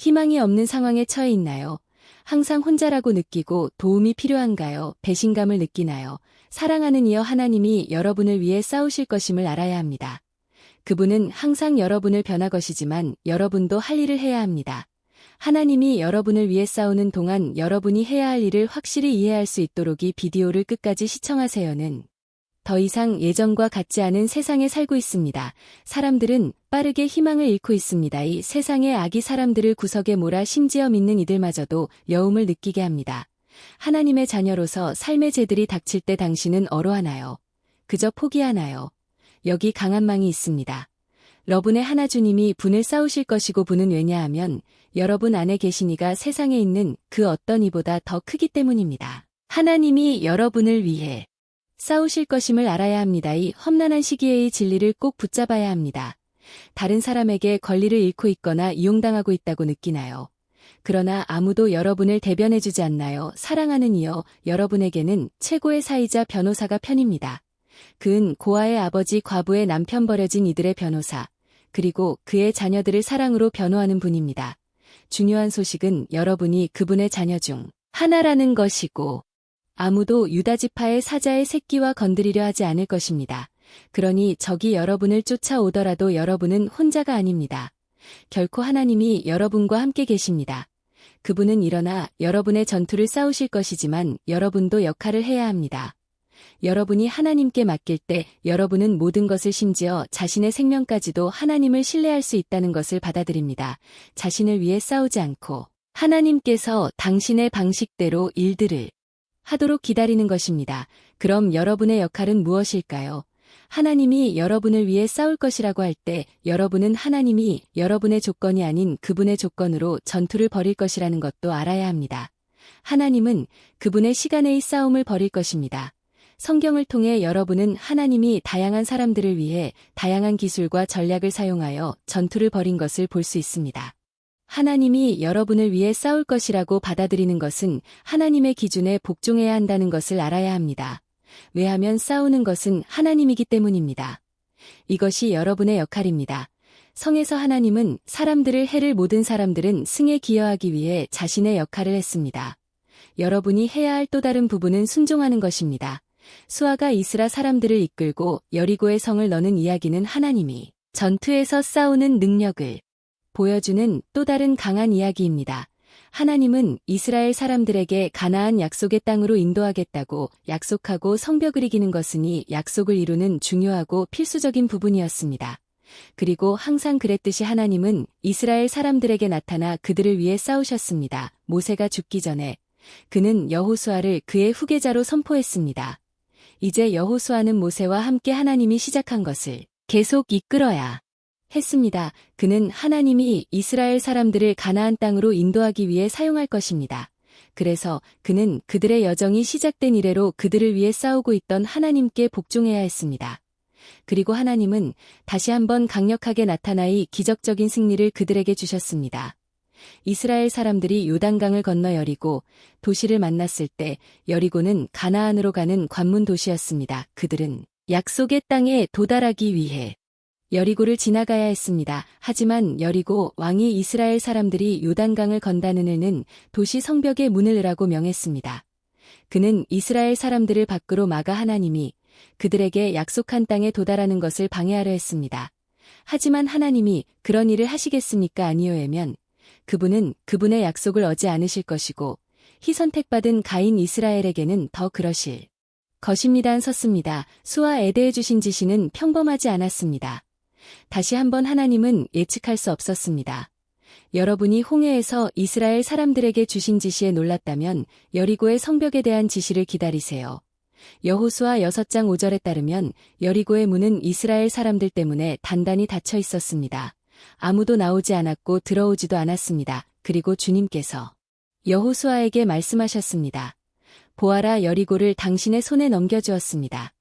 희망이 없는 상황에 처해 있나요? 항상 혼자라고 느끼고 도움이 필요한가요? 배신감을 느끼나요? 사랑하는 이여 하나님이 여러분을 위해 싸우실 것임을 알아야 합니다. 그분은 항상 여러분을 변화거시지만 여러분도 할 일을 해야 합니다. 하나님이 여러분을 위해 싸우는 동안 여러분이 해야 할 일을 확실히 이해할 수 있도록 이 비디오를 끝까지 시청하세요는 더 이상 예전과 같지 않은 세상에 살고 있습니다. 사람들은 빠르게 희망을 잃고 있습니다. 이 세상의 악이 사람들을 구석에 몰아 심지어 믿는 이들마저도 여움을 느끼게 합니다. 하나님의 자녀로서 삶의 재들이 닥칠 때 당신은 어로하나요? 그저 포기하나요? 여기 강한 망이 있습니다. 러분의 하나 주님이 분을 싸우실 것이고 분은 왜냐하면 여러분 안에 계신 이가 세상에 있는 그 어떤 이보다 더 크기 때문입니다. 하나님이 여러분을 위해 싸우실 것임을 알아야 합니다. 이 험난한 시기에 이 진리를 꼭 붙잡아야 합니다. 다른 사람에게 권리를 잃고 있거나 이용당하고 있다고 느끼나요? 그러나 아무도 여러분을 대변해주지 않나요? 사랑하는 이여, 여러분에게는 최고의 사이자 변호사가 편입니다. 그는 고아의 아버지, 과부의 남편, 버려진 이들의 변호사, 그리고 그의 자녀들을 사랑으로 변호하는 분입니다. 중요한 소식은 여러분이 그분의 자녀 중 하나라는 것이고 아무도 유다지파의 사자의 새끼와 건드리려 하지 않을 것입니다. 그러니 적이 여러분을 쫓아오더라도 여러분은 혼자가 아닙니다. 결코 하나님이 여러분과 함께 계십니다. 그분은 일어나 여러분의 전투를 싸우실 것이지만 여러분도 역할을 해야 합니다. 여러분이 하나님께 맡길 때 여러분은 모든 것을 심지어 자신의 생명까지도 하나님을 신뢰할 수 있다는 것을 받아들입니다. 자신을 위해 싸우지 않고 하나님께서 당신의 방식대로 일들을 하도록 기다리는 것입니다. 그럼 여러분의 역할은 무엇일까요? 하나님이 여러분을 위해 싸울 것이라고 할 때 여러분은 하나님이 여러분의 조건이 아닌 그분의 조건으로 전투를 벌일 것이라는 것도 알아야 합니다. 하나님은 그분의 시간의 싸움을 벌일 것입니다. 성경을 통해 여러분은 하나님이 다양한 사람들을 위해 다양한 기술과 전략을 사용하여 전투를 벌인 것을 볼 수 있습니다. 하나님이 여러분을 위해 싸울 것이라고 받아들이는 것은 하나님의 기준에 복종해야 한다는 것을 알아야 합니다. 왜냐하면 싸우는 것은 하나님이기 때문입니다. 이것이 여러분의 역할입니다. 성에서 하나님은 사람들을 해를 모든 사람들은 승에 기여하기 위해 자신의 역할을 했습니다. 여러분이 해야 할 또 다른 부분은 순종하는 것입니다. 수아가 이스라 사람들을 이끌고 여리고의 성을 넣는 이야기는 하나님이 전투에서 싸우는 능력을 보여주는 또 다른 강한 이야기입니다. 하나님은 이스라엘 사람들에게 가나안 약속의 땅으로 인도하겠다고 약속하고 성벽을 이기는 것은 이 약속을 이루는 중요하고 필수적인 부분이었습니다. 그리고 항상 그랬듯이 하나님은 이스라엘 사람들에게 나타나 그들을 위해 싸우셨습니다. 모세가 죽기 전에 그는 여호수아를 그의 후계자로 선포했습니다. 이제 여호수아는 모세와 함께 하나님이 시작한 것을 계속 이끌어야 했습니다. 그는 하나님이 이스라엘 사람들을 가나안 땅으로 인도하기 위해 사용할 것입니다. 그래서 그는 그들의 여정이 시작된 이래로 그들을 위해 싸우고 있던 하나님께 복종해야 했습니다. 그리고 하나님은 다시 한번 강력하게 나타나 이 기적적인 승리를 그들에게 주셨습니다. 이스라엘 사람들이 요단강을 건너 여리고 도시를 만났을 때 여리고는 가나안으로 가는 관문 도시였습니다. 그들은 약속의 땅에 도달하기 위해 여리고를 지나가야 했습니다. 하지만 여리고 왕이 이스라엘 사람들이 요단강을 건다는 해는 도시 성벽의 문을 열라고 명했습니다. 그는 이스라엘 사람들을 밖으로 막아 하나님이 그들에게 약속한 땅에 도달하는 것을 방해하려 했습니다. 하지만 하나님이 그런 일을 하시겠습니까? 아니요라면 그분은 그분의 약속을 어지 않으실 것이고 희선택받은 가인 이스라엘에게는 더 그러실 것입니다. 섰습니다. 수아에 대해 주신 지시는 평범하지 않았습니다. 다시 한번 하나님은 예측할 수 없었습니다. 여러분이 홍해에서 이스라엘 사람들에게 주신 지시에 놀랐다면 여리고의 성벽에 대한 지시를 기다리세요. 여호수아 6장 5절에 따르면 여리고의 문은 이스라엘 사람들 때문에 단단히 닫혀 있었습니다. 아무도 나오지 않았고 들어오지도 않았습니다. 그리고 주님께서 여호수아에게 말씀하셨습니다. 보아라, 여리고를 당신의 손에 넘겨주었습니다.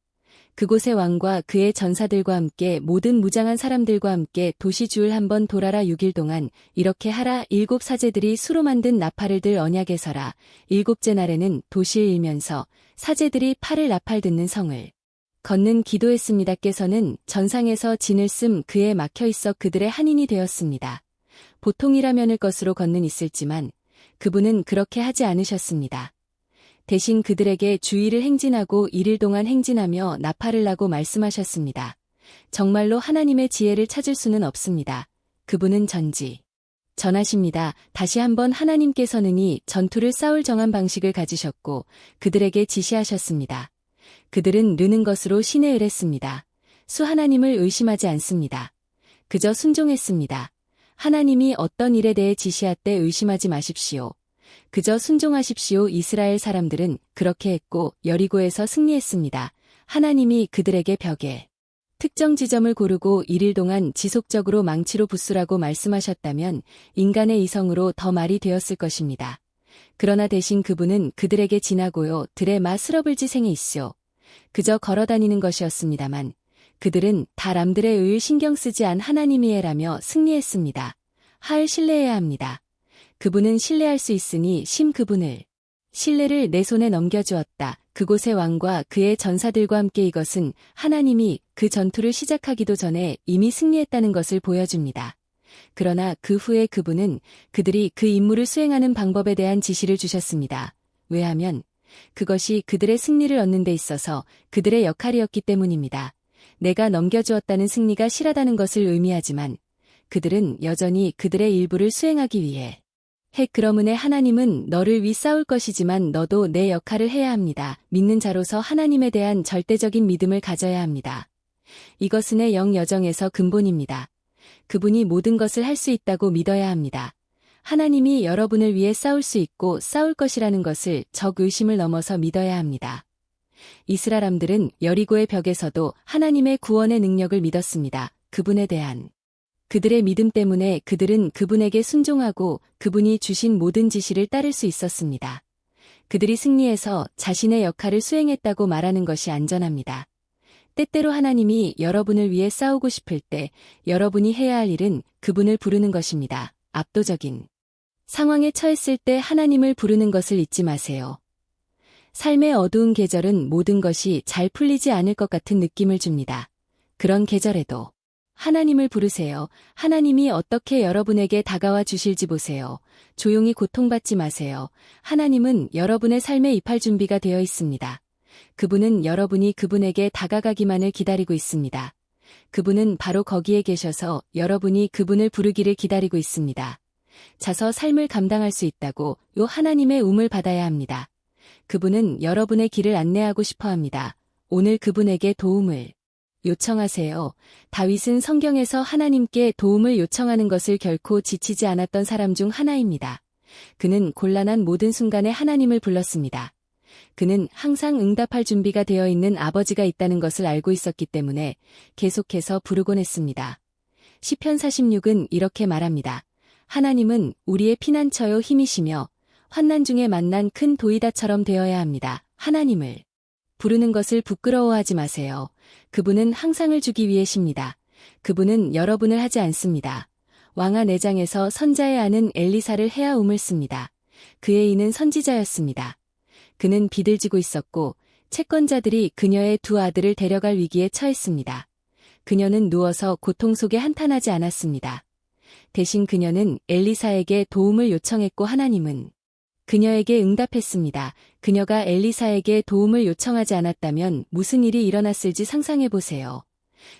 그곳의 왕과 그의 전사들과 함께 모든 무장한 사람들과 함께 도시 주를 한번 돌아라. 6일 동안 이렇게 하라. 7 사제들이 수로 만든 나팔을 들 언약에 서라. 7째 날에는 도시를 일면서 사제들이 팔을 나팔 듣는 성을 걷는 기도했습니다. 께서는 전상에서 진을 씀 그에 막혀 있어 그들의 한인이 되었습니다. 보통이라면을 것으로 걷는 있을지만 그분은 그렇게 하지 않으셨습니다. 대신 그들에게 주의를 행진하고 1일 동안 행진하며 나팔을 나고 말씀하셨습니다. 정말로 하나님의 지혜를 찾을 수는 없습니다. 그분은 전하십니다. 다시 한번 하나님께서는 이 전투를 싸울 정한 방식을 가지셨고 그들에게 지시하셨습니다. 그들은 느는 것으로 신에 의했습니다. 수 하나님을 의심하지 않습니다. 그저 순종했습니다. 하나님이 어떤 일에 대해 지시할 때 의심하지 마십시오. 그저 순종하십시오. 이스라엘 사람들은 그렇게 했고 여리고에서 승리했습니다. 하나님이 그들에게 벽에 특정 지점을 고르고 1일 동안 지속적으로 망치로 부수라고 말씀하셨다면 인간의 이성으로 더 말이 되었을 것입니다. 그러나 대신 그분은 그들에게 지나고요 들의 마 스러블지 생에 있쇼. 그저 걸어다니는 것이었습니다만 그들은 다 람들의 의를 신경 쓰지 않 하나님이에라며 승리했습니다. 하을 신뢰해야 합니다. 그분은 신뢰할 수 있으니 그분을 신뢰를 내 손에 넘겨주었다. 그곳의 왕과 그의 전사들과 함께 이것은 하나님이 그 전투를 시작하기도 전에 이미 승리했다는 것을 보여줍니다. 그러나 그 후에 그분은 그들이 그 임무를 수행하는 방법에 대한 지시를 주셨습니다. 왜냐하면 그것이 그들의 승리를 얻는 데 있어서 그들의 역할이었기 때문입니다. 내가 넘겨주었다는 승리가 실하다는 것을 의미하지만 그들은 여전히 그들의 일부를 수행하기 위해 그러므에 하나님은 너를 위 싸울 것이지만 너도 내 역할을 해야 합니다. 믿는 자로서 하나님에 대한 절대적인 믿음을 가져야 합니다. 이것은 의 영 여정에서 근본입니다. 그분이 모든 것을 할 수 있다고 믿어야 합니다. 하나님이 여러분을 위해 싸울 수 있고 싸울 것이라는 것을 적 의심을 넘어서 믿어야 합니다. 이스라엘람들은 여리고의 벽에서도 하나님의 구원의 능력을 믿었습니다. 그분에 대한 그들의 믿음 때문에 그들은 그분에게 순종하고 그분이 주신 모든 지시를 따를 수 있었습니다. 그들이 승리해서 자신의 역할을 수행했다고 말하는 것이 안전합니다. 때때로 하나님이 여러분을 위해 싸우고 싶을 때 여러분이 해야 할 일은 그분을 부르는 것입니다. 압도적인 상황에 처했을 때 하나님을 부르는 것을 잊지 마세요. 삶의 어두운 계절은 모든 것이 잘 풀리지 않을 것 같은 느낌을 줍니다. 그런 계절에도 하나님을 부르세요. 하나님이 어떻게 여러분에게 다가와 주실지 보세요. 조용히 고통받지 마세요. 하나님은 여러분의 삶에 입할 준비가 되어 있습니다. 그분은 여러분이 그분에게 다가가기만을 기다리고 있습니다. 그분은 바로 거기에 계셔서 여러분이 그분을 부르기를 기다리고 있습니다. 자서 삶을 감당할 수 있다고 요 하나님의 움을 받아야 합니다. 그분은 여러분의 길을 안내하고 싶어 합니다. 오늘 그분에게 도움을 요청하세요. 다윗은 성경에서 하나님께 도움을 요청하는 것을 결코 지치지 않았던 사람 중 하나입니다. 그는 곤란한 모든 순간에 하나님을 불렀습니다. 그는 항상 응답할 준비가 되어 있는 아버지가 있다는 것을 알고 있었기 때문에 계속해서 부르곤 했습니다. 시편 46은 이렇게 말합니다. 하나님은 우리의 피난처요 힘이시며 환난 중에 만난 큰 도이다처럼 되어야 합니다. 하나님을 부르는 것을 부끄러워하지 마세요. 그분은 항상을 주기 위해십니다. 그분은 여러분을 하지 않습니다. 왕하 4장에서 선자의 아는 엘리사를 해아움을 씁니다. 그의 이는 선지자였습니다. 그는 비들지고 있었고 채권자들이 그녀의 2 아들을 데려갈 위기에 처했습니다. 그녀는 누워서 고통 속에 한탄하지 않았습니다. 대신 그녀는 엘리사에게 도움을 요청했고 하나님은 그녀에게 응답했습니다. 그녀가 엘리사에게 도움을 요청하지 않았다면 무슨 일이 일어났을지 상상해보세요.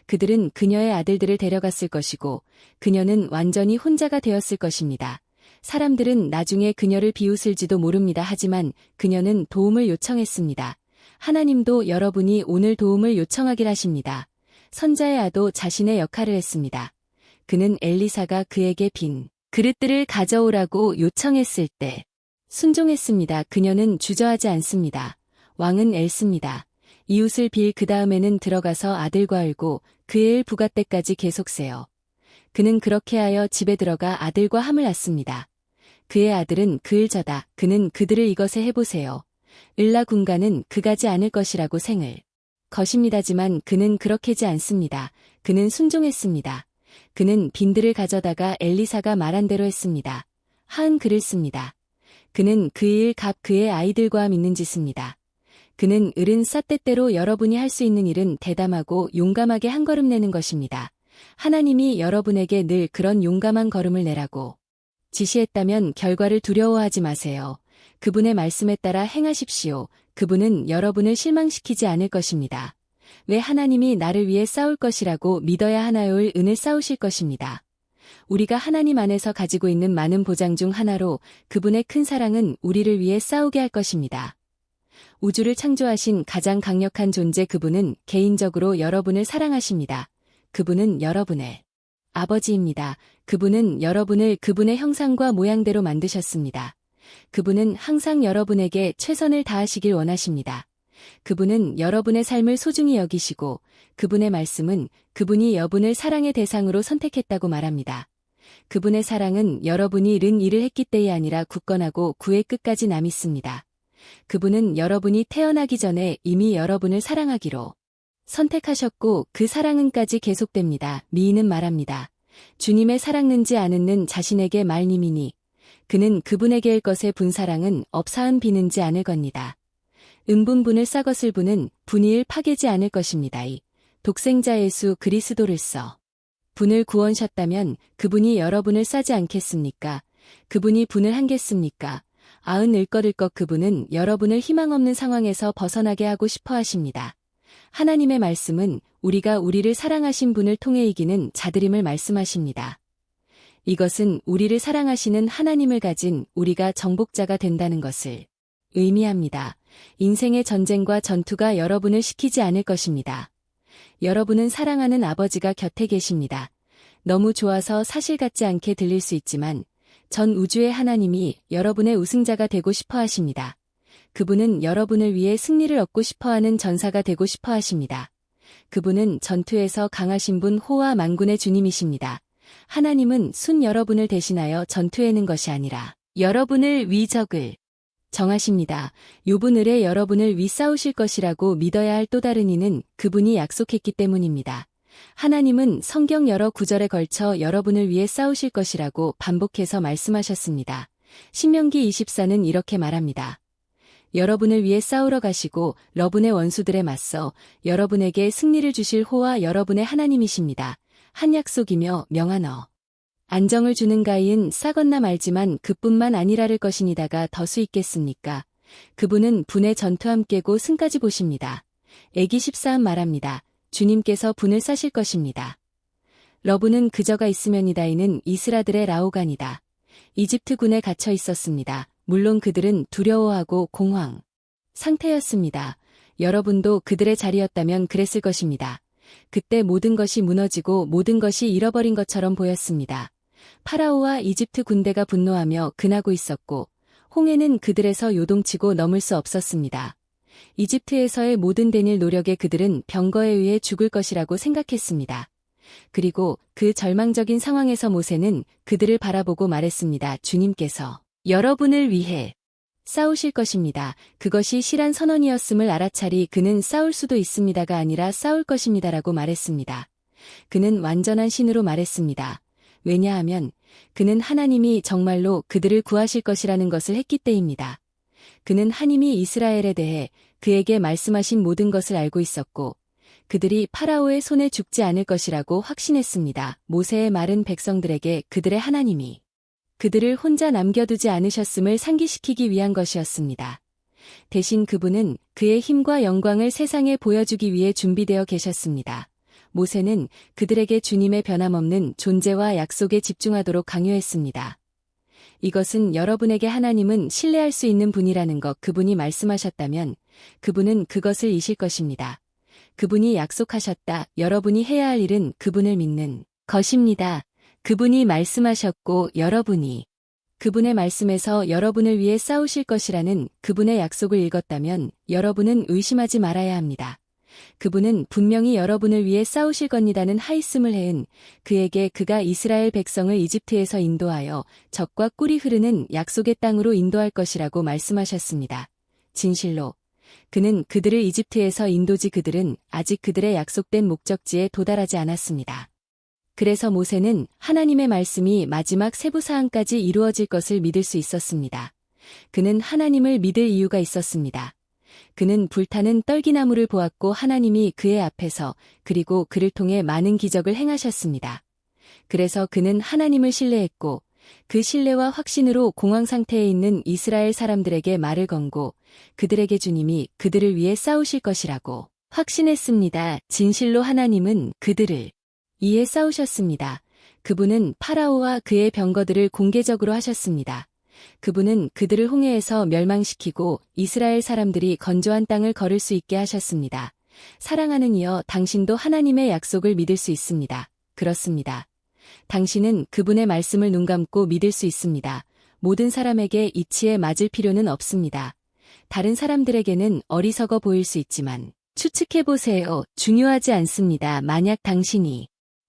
그들은 그녀의 아들들을 데려갔을 것이고 그녀는 완전히 혼자가 되었을 것입니다. 사람들은 나중에 그녀를 비웃을지도 모릅니다. 하지만 그녀는 도움을 요청했습니다. 하나님도 여러분이 오늘 도움을 요청하길 하십니다. 선자의 아도 자신의 역할을 했습니다. 그는 엘리사가 그에게 빈 그릇들을 가져오라고 요청했을 때 순종했습니다. 그녀는 주저하지 않습니다. 왕은 엘습니다. 이웃을 빌 그 다음에는 들어가서 아들과 알고 그의 일 부가 때까지 계속 세요. 그는 그렇게 하여 집에 들어가 아들과 함을 낳습니다. 그의 아들은 그을 저다. 그는 그들을 이것에 해보세요. 을라 군가는 그가지 않을 것이라고 생을 것입니다지만 그는 그렇게지 않습니다. 그는 순종했습니다. 그는 빈들을 가져다가 엘리사가 말한 대로 했습니다. 하은 글을 씁니다. 그는 그의 일 값 그의 아이들과 함 있는 짓입니다. 그는 을은 쌀때때로 여러분이 할 수 있는 일은 대담하고 용감하게 한 걸음 내는 것입니다. 하나님이 여러분에게 늘 그런 용감한 걸음을 내라고 지시했다면 결과를 두려워하지 마세요. 그분의 말씀에 따라 행하십시오. 그분은 여러분을 실망시키지 않을 것입니다. 왜 하나님이 나를 위해 싸울 것이라고 믿어야 하나요를 은을 싸우실 것입니다. 우리가 하나님 안에서 가지고 있는 많은 보장 중 하나로 그분의 큰 사랑은 우리를 위해 싸우게 할 것입니다. 우주를 창조하신 가장 강력한 존재 그분은 개인적으로 여러분을 사랑하십니다. 그분은 여러분의 아버지입니다. 그분은 여러분을 그분의 형상과 모양대로 만드셨습니다. 그분은 항상 여러분에게 최선을 다하시길 원하십니다. 그분은 여러분의 삶을 소중히 여기시고 그분의 말씀은 그분이 여러분을 사랑의 대상으로 선택했다고 말합니다. 그분의 사랑은 여러분이 른 일을 했기 때문이 아니라 굳건하고 구의 끝까지 남있습니다. 그분은 여러분이 태어나기 전에 이미 여러분을 사랑하기로 선택하셨고 그 사랑은까지 계속됩니다. 미인은 말합니다. 주님의 사랑는지 않은 자신에게 말님이니 그는 그분에게일 것의 분사랑은 업사은 비는지 않을 겁니다. 분을 싸것을 부는 분이일 파괴지 않을 것입니다. 이 독생자 예수 그리스도를 써 분을 구원하셨다면 그분이 여러분을 싸지 않겠습니까? 그분이 분을 한겠습니까? 일것일것 그분은 여러분을 희망 없는 상황에서 벗어나게 하고 싶어 하십니다. 하나님의 말씀은 우리가 우리를 사랑하신 분을 통해 이기는 자들임을 말씀하십니다. 이것은 우리를 사랑하시는 하나님을 가진 우리가 정복자가 된다는 것을 의미합니다. 인생의 전쟁과 전투가 여러분을 시키지 않을 것입니다. 여러분은 사랑하는 아버지가 곁에 계십니다. 너무 좋아서 사실 같지 않게 들릴 수 있지만 전 우주의 하나님이 여러분의 우승자가 되고 싶어 하십니다. 그분은 여러분을 위해 승리를 얻고 싶어하는 전사가 되고 싶어 하십니다. 그분은 전투에서 강하신 분 호와 만군의 주님이십니다. 하나님은 여러분을 대신하여 전투에는 것이 아니라 여러분을 위적을 정하십니다. 욥은 을에 여러분을 위 싸우실 것이라고 믿어야 할 또 다른 이는 그분이 약속했기 때문입니다. 하나님은 성경 여러 구절에 걸쳐 여러분을 위해 싸우실 것이라고 반복해서 말씀하셨습니다. 신명기 24는 이렇게 말합니다. 여러분을 위해 싸우러 가시고 여러분의 원수들에 맞서 여러분에게 승리를 주실 호와 여러분의 하나님이십니다. 한 약속이며 명하너 안정을 주는 가이은 싸건나 말지만 그뿐만 아니라를 것이니다가 더 수 있겠습니까? 그분은 분의 전투함 깨고 승까지 보십니다. 애기 14은 말합니다. 주님께서 분을 싸실 것입니다. 러브는 그저가 있으면이다이는 이스라엘의 라오간이다. 이집트 군에 갇혀 있었습니다. 물론 그들은 두려워하고 공황 상태였습니다. 여러분도 그들의 자리였다면 그랬을 것입니다. 그때 모든 것이 무너지고 모든 것이 잃어버린 것처럼 보였습니다. 파라오와 이집트 군대가 분노하며 근하고 있었고 홍해는 그들에서 요동치고 넘을 수 없었습니다. 이집트에서의 모든 대닐 노력에 그들은 병거에 의해 죽을 것이라고 생각했습니다. 그리고 그 절망적인 상황에서 모세는 그들을 바라보고 말했습니다. 주님께서 여러분을 위해 싸우실 것입니다. 그것이 실한 선언이었음을 알아차리 그는 싸울 수도 있습니다가 아니라 싸울 것입니다라고 말했습니다. 그는 완전한 신으로 말했습니다. 왜냐하면 그는 하나님이 정말로 그들을 구하실 것이라는 것을 했기 때입니다. 그는 하나님이 이스라엘에 대해 그에게 말씀하신 모든 것을 알고 있었고 그들이 파라오의 손에 죽지 않을 것이라고 확신했습니다. 모세의 말은 백성들에게 그들의 하나님이 그들을 혼자 남겨두지 않으셨음을 상기시키기 위한 것이었습니다. 대신 그분은 그의 힘과 영광을 세상에 보여주기 위해 준비되어 계셨습니다. 모세는 그들에게 주님의 변함없는 존재와 약속에 집중하도록 강요했습니다. 이것은 여러분에게 하나님은 신뢰할 수 있는 분이라는 것 그분이 말씀하셨다면 그분은 그것을 이실 것입니다. 그분이 약속하셨다. 여러분이 해야 할 일은 그분을 믿는 것입니다. 그분이 말씀하셨고 여러분이 그분의 말씀에서 여러분을 위해 싸우실 것이라는 그분의 약속을 읽었다면 여러분은 의심하지 말아야 합니다. 그분은 분명히 여러분을 위해 싸우실 겁니다는 하있음을 해은 그에게 그가 이스라엘 백성을 이집트에서 인도하여 적과 꿀이 흐르는 약속의 땅으로 인도할 것이라고 말씀하셨습니다. 진실로 그는 그들을 이집트에서 인도지 그들은 아직 그들의 약속된 목적지에 도달하지 않았습니다. 그래서 모세는 하나님의 말씀이 마지막 세부사항까지 이루어질 것을 믿을 수 있었습니다. 그는 하나님을 믿을 이유가 있었습니다. 그는 불타는 떨기나무를 보았고 하나님이 그의 앞에서 그리고 그를 통해 많은 기적을 행하셨습니다. 그래서 그는 하나님을 신뢰했고 그 신뢰와 확신으로 공황 상태에 있는 이스라엘 사람들에게 말을 건고 그들에게 주님이 그들을 위해 싸우실 것이라고 확신했습니다. 진실로 하나님은 그들을 위해 싸우셨습니다. 그분은 파라오와 그의 병거들을 공개적으로 하셨습니다. 그분은 그들을 홍해에서 멸망시키고 이스라엘 사람들이 건조한 땅을 걸을 수 있게 하셨습니다. 사랑하는 이여, 당신도 하나님의 약속을 믿을 수 있습니다. 그렇습니다. 당신은 그분의 말씀을 눈 감고 믿을 수 있습니다. 모든 사람에게 이치에 맞을 필요는 없습니다. 다른 사람들에게는 어리석어 보일 수 있지만 추측해보세요. 중요하지 않습니다. 만약 당신이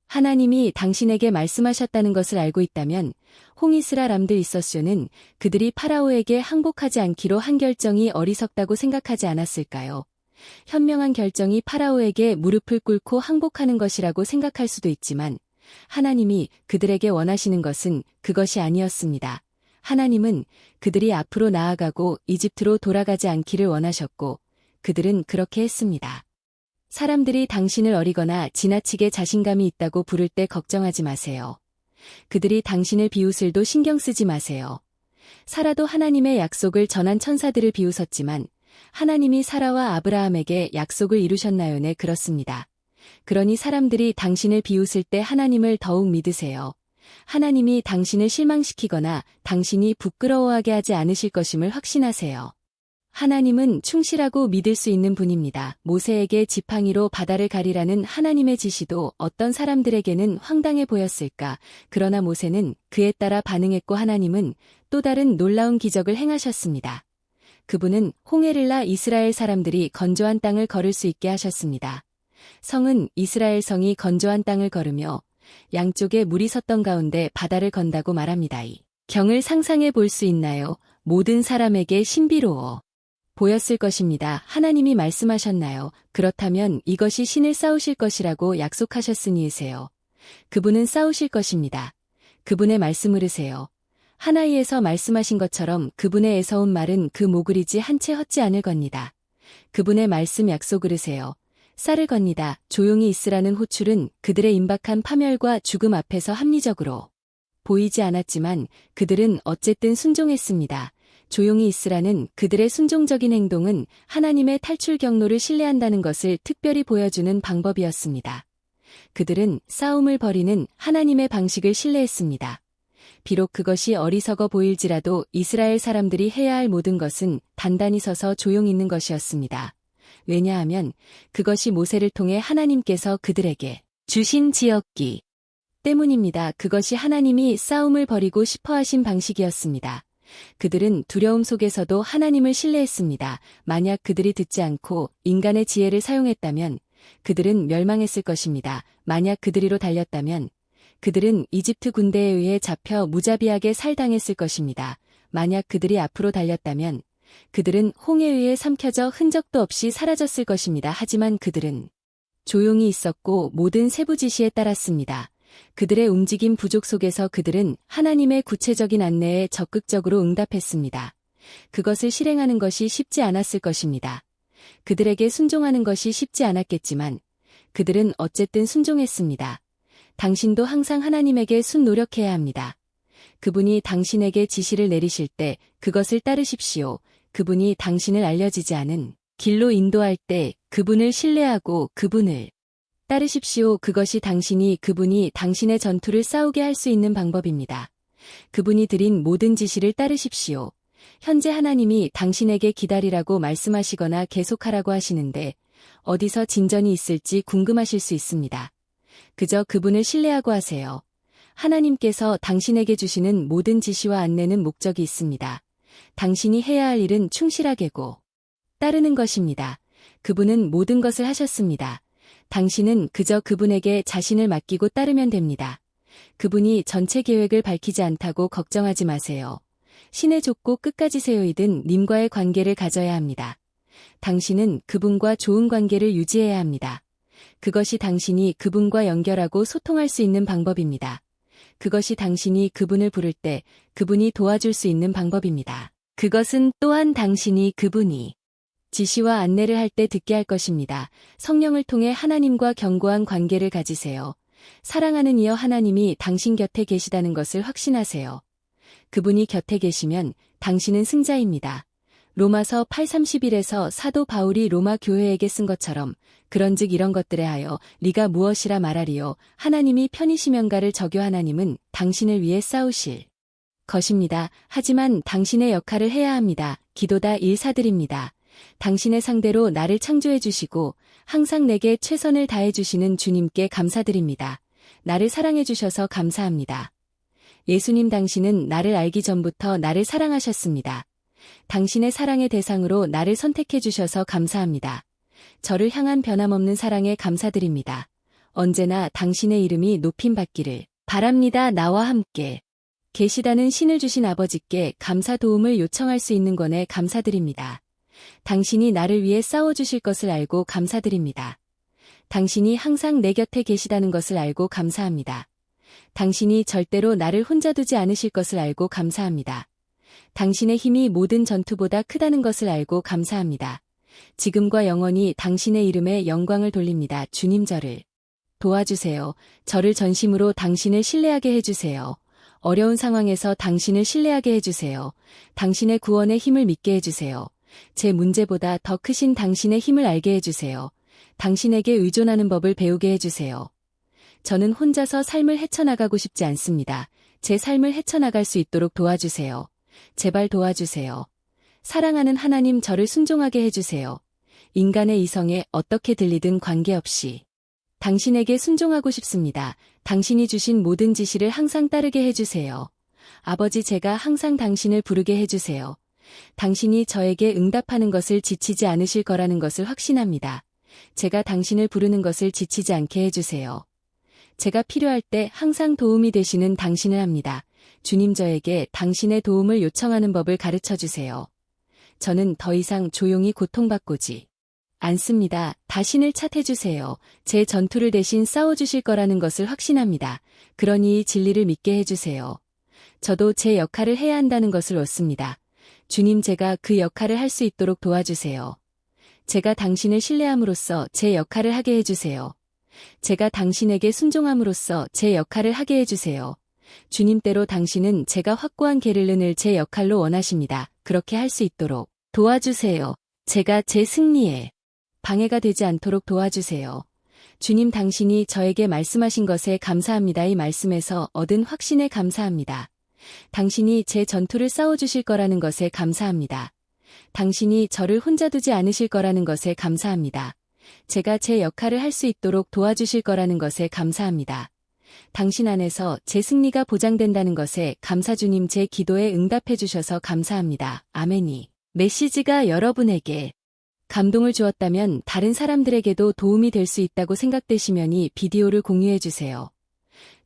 하나님이 당신에게 말씀하셨다는 것을 알고 있다면 홍이스라 람들 있었쇼는 그들이 파라오에게 항복하지 않기로 한 결정이 어리석다고 생각하지 않았을까요? 현명한 결정이 파라오에게 무릎을 꿇고 항복하는 것이라고 생각할 수도 있지만 하나님이 그들에게 원하시는 것은 그것이 아니었습니다. 하나님은 그들이 앞으로 나아가고 이집트로 돌아가지 않기를 원하셨고 그들은 그렇게 했습니다. 사람들이 당신을 어리거나 지나치게 자신감이 있다고 부를 때 걱정하지 마세요. 그들이 당신을 비웃을도 신경 쓰지 마세요. 사라도 하나님의 약속을 전한 천사들을 비웃었지만 하나님이 사라와 아브라함에게 약속을 이루셨나요? 네, 그렇습니다. 그러니 사람들이 당신을 비웃을 때 하나님을 더욱 믿으세요. 하나님이 당신을 실망시키거나 당신이 부끄러워하게 하지 않으실 것임을 확신하세요. 하나님은 충실하고 믿을 수 있는 분입니다. 모세에게 지팡이로 바다를 가리라는 하나님의 지시도 어떤 사람들에게는 황당해 보였을까? 그러나 모세는 그에 따라 반응했고 하나님은 또 다른 놀라운 기적을 행하셨습니다. 그분은 홍해를 나 이스라엘 사람들이 건조한 땅을 걸을 수 있게 하셨습니다. 성은 이스라엘 성이 건조한 땅을 걸으며 양쪽에 물이 섰던 가운데 바다를 건다고 말합니다. 이 경을 상상해 볼 수 있나요? 모든 사람에게 신비로워 보였을 것입니다. 하나님이 말씀하셨나요? 그렇다면 이것이 신을 싸우실 것이라고 약속하셨으니이세요. 그분은 싸우실 것입니다. 그분의 말씀을 으세요. 하나이에서 말씀하신 것처럼 그분의 애서운 말은 그 모그리지 한 채 헛지 않을 겁니다. 그분의 말씀 약속을 으세요. 쌀을 겁니다. 조용히 있으라는 호출은 그들의 임박한 파멸과 죽음 앞에서 합리적으로 보이지 않았지만 그들은 어쨌든 순종했습니다. 조용히 있으라는 그들의 순종적인 행동은 하나님의 탈출 경로를 신뢰한다는 것을 특별히 보여주는 방법이었습니다. 그들은 싸움을 벌이는 하나님의 방식을 신뢰했습니다. 비록 그것이 어리석어 보일지라도 이스라엘 사람들이 해야 할 모든 것은 단단히 서서 조용히 있는 것이었습니다. 왜냐하면 그것이 모세를 통해 하나님께서 그들에게 주신 지역기 때문입니다. 그것이 하나님이 싸움을 벌이고 싶어 하신 방식이었습니다. 그들은 두려움 속에서도 하나님을 신뢰했습니다. 만약 그들이 듣지 않고 인간의 지혜를 사용했다면 그들은 멸망했을 것입니다. 만약 그들이로 달렸다면 그들은 이집트 군대에 의해 잡혀 무자비하게 살당했을 것입니다. 만약 그들이 앞으로 달렸다면 그들은 홍해에 의해 삼켜져 흔적도 없이 사라졌을 것입니다. 하지만 그들은 조용히 있었고 모든 세부 지시에 따랐습니다. 그들의 움직임 부족 속에서 그들은 하나님의 구체적인 안내에 적극적으로 응답했습니다. 그것을 실행하는 것이 쉽지 않았을 것입니다. 그들에게 순종하는 것이 쉽지 않았겠지만 그들은 어쨌든 순종했습니다. 당신도 항상 하나님에게 순노력해야 합니다. 그분이 당신에게 지시를 내리실 때 그것을 따르십시오. 그분이 당신을 알려지지 않은 길로 인도할 때 그분을 신뢰하고 그분을 따르십시오. 그것이 그분이 당신의 전투를 싸우게 할 수 있는 방법입니다. 그분이 드린 모든 지시를 따르십시오. 현재 하나님이 당신에게 기다리라고 말씀하시거나 계속하라고 하시는데 어디서 진전이 있을지 궁금하실 수 있습니다. 그저 그분을 신뢰하고 하세요. 하나님께서 당신에게 주시는 모든 지시와 안내는 목적이 있습니다. 당신이 해야 할 일은 충실하게고 따르는 것입니다. 그분은 모든 것을 하셨습니다. 당신은 그저 그분에게 자신을 맡기고 따르면 됩니다. 그분이 전체 계획을 밝히지 않다고 걱정하지 마세요. 신의 좁고 끝까지 세우이든 님과의 관계를 가져야 합니다. 당신은 그분과 좋은 관계를 유지해야 합니다. 그것이 당신이 그분과 연결하고 소통할 수 있는 방법입니다. 그것이 당신이 그분을 부를 때 그분이 도와줄 수 있는 방법입니다. 그것은 또한 당신이 그분이 지시와 안내를 할 때 듣게 할 것입니다. 성령을 통해 하나님과 견고한 관계를 가지세요. 사랑하는 이여 하나님이 당신 곁에 계시다는 것을 확신하세요. 그분이 곁에 계시면 당신은 승자입니다. 로마서 8:31에서 사도 바울이 로마 교회에게 쓴 것처럼 그런즉 이런 것들에 하여 네가 무엇이라 말하리요 하나님이 편이시면가를 저교 하나님은 당신을 위해 싸우실 것입니다. 하지만 당신의 역할을 해야 합니다. 기도다 일사드립니다. 당신의 상대로 나를 창조해 주시고 항상 내게 최선을 다해 주시는 주님께 감사드립니다. 나를 사랑해 주셔서 감사합니다. 예수님 당신은 나를 알기 전부터 나를 사랑하셨습니다. 당신의 사랑의 대상으로 나를 선택해 주셔서 감사합니다. 저를 향한 변함없는 사랑에 감사드립니다. 언제나 당신의 이름이 높임받기를 바랍니다. 나와 함께 계시다는 신을 주신 아버지께 감사 도움을 요청할 수 있는 권에 감사드립니다. 당신이 나를 위해 싸워주실 것을 알고 감사드립니다. 당신이 항상 내 곁에 계시다는 것을 알고 감사합니다. 당신이 절대로 나를 혼자 두지 않으실 것을 알고 감사합니다. 당신의 힘이 모든 전투보다 크다는 것을 알고 감사합니다. 지금과 영원히 당신의 이름에 영광을 돌립니다. 주님 저를 도와주세요. 저를 전심으로 당신을 신뢰하게 해주세요. 어려운 상황에서 당신을 신뢰하게 해주세요. 당신의 구원의 힘을 믿게 해주세요. 제 문제보다 더 크신 당신의 힘을 알게 해주세요. 당신에게 의존하는 법을 배우게 해주세요. 저는 혼자서 삶을 헤쳐나가고 싶지 않습니다. 제 삶을 헤쳐나갈 수 있도록 도와주세요. 제발 도와주세요. 사랑하는 하나님 저를 순종하게 해주세요. 인간의 이성에 어떻게 들리든 관계없이 당신에게 순종하고 싶습니다. 당신이 주신 모든 지시를 항상 따르게 해주세요. 아버지 제가 항상 당신을 부르게 해주세요. 당신이 저에게 응답하는 것을 지치지 않으실 거라는 것을 확신합니다. 제가 당신을 부르는 것을 지치지 않게 해주세요. 제가 필요할 때 항상 도움이 되시는 당신을 합니다. 주님 저에게 당신의 도움을 요청하는 법을 가르쳐 주세요. 저는 더 이상 조용히 고통받고지 않습니다. 다신을 찾해주세요. 제 전투를 대신 싸워주실 거라는 것을 확신합니다. 그러니 진리를 믿게 해주세요. 저도 제 역할을 해야 한다는 것을 얻습니다. 주님 제가 그 역할을 할 수 있도록 도와주세요. 제가 당신을 신뢰함으로써 제 역할을 하게 해주세요. 제가 당신에게 순종함으로써 제 역할을 하게 해주세요. 주님대로 당신은 제가 확고한 계를 늘 제 역할로 원하십니다. 그렇게 할 수 있도록 도와주세요. 제가 제 승리에 방해가 되지 않도록 도와주세요. 주님 당신이 저에게 말씀하신 것에 감사합니다. 이 말씀에서 얻은 확신에 감사합니다. 당신이 제 전투를 싸워주실 거라는 것에 감사합니다. 당신이 저를 혼자 두지 않으실 거라는 것에 감사합니다. 제가 제 역할을 할 수 있도록 도와주실 거라는 것에 감사합니다. 당신 안에서 제 승리가 보장된다는 것에 감사 주님 제 기도에 응답해 주셔서 감사합니다. 아멘이 메시지가 여러분에게 감동을 주었다면 다른 사람들에게도 도움이 될 수 있다고 생각되시면 이 비디오를 공유해 주세요.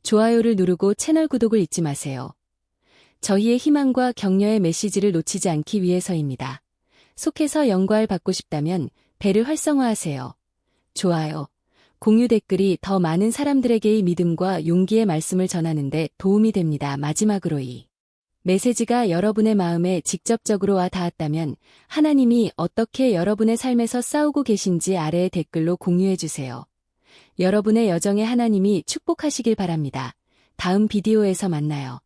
좋아요를 누르고 채널 구독을 잊지 마세요. 저희의 희망과 격려의 메시지를 놓치지 않기 위해서입니다. 속해서 영광을 받고 싶다면 배를 활성화하세요. 좋아요, 공유 댓글이 더 많은 사람들에게의 믿음과 용기의 말씀을 전하는데 도움이 됩니다. 마지막으로 이 메시지가 여러분의 마음에 직접적으로 와 닿았다면 하나님이 어떻게 여러분의 삶에서 싸우고 계신지 아래의 댓글로 공유해 주세요. 여러분의 여정에 하나님이 축복하시길 바랍니다. 다음 비디오에서 만나요.